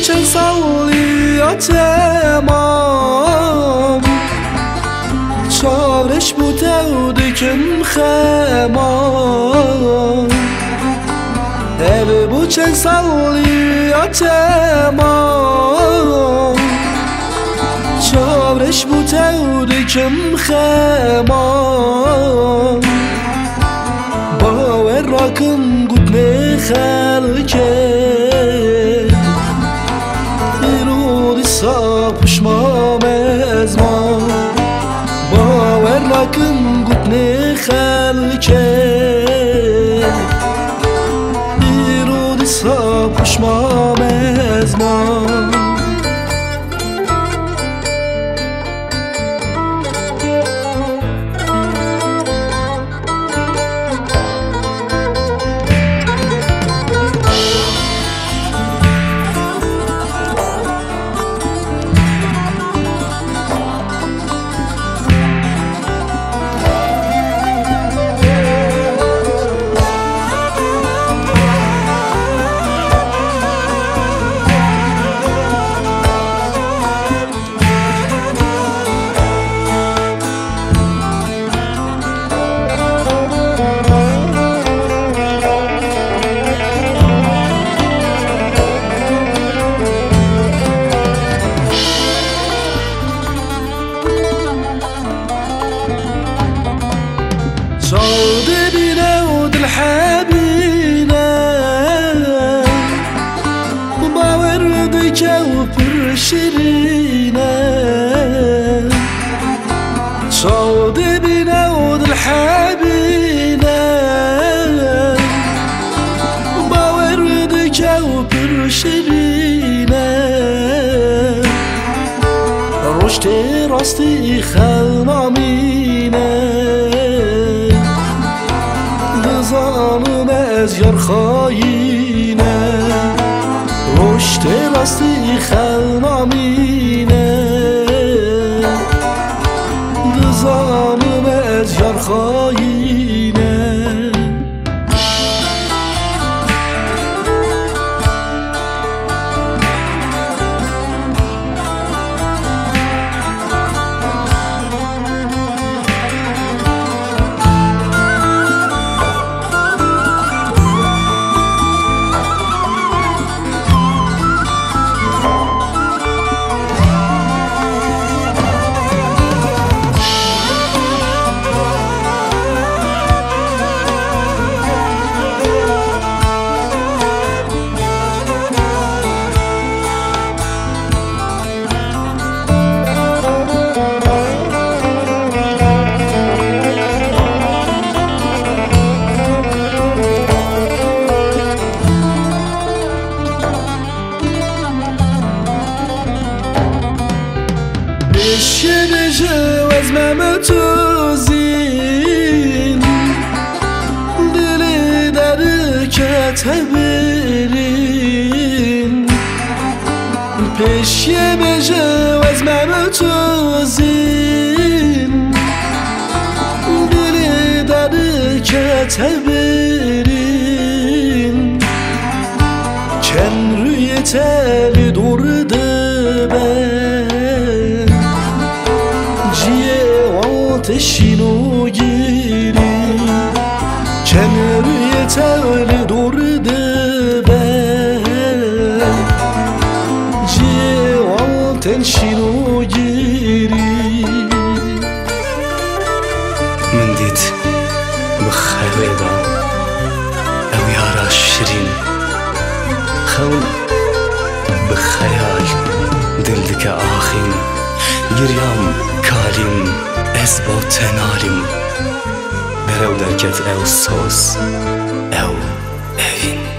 چند سالی تمام چارش بوده و دکم خمان بو چند سالی تمام چارش بوده و دکم خمان باور راکم گود نخلکه پشمام از ما باور نکن گوت نخلکه بیرون سا پشمام از ما صاد بينا ودل حبينا وباور ديكا وبرشرينا صاد بينا ودل حبينا وباور ديكا وبرشرينا رشتي راستي خلنامينا زانم از یار خاینه رشت راستی خلنامینه زانم از یار خاینه شبه از ممتوزین دلی در کتبرین پیش بجه از ممتوزین دلی در کتبرین چند روی تلی درده بر آتشینو گیری چند روی تل درده بر جیه آتشینو گیری من دیت بخویدا او یارا شیرین خون بخیال دلدک آخین گریام کالیم از با تنالیم برو درکت او سوز او اوین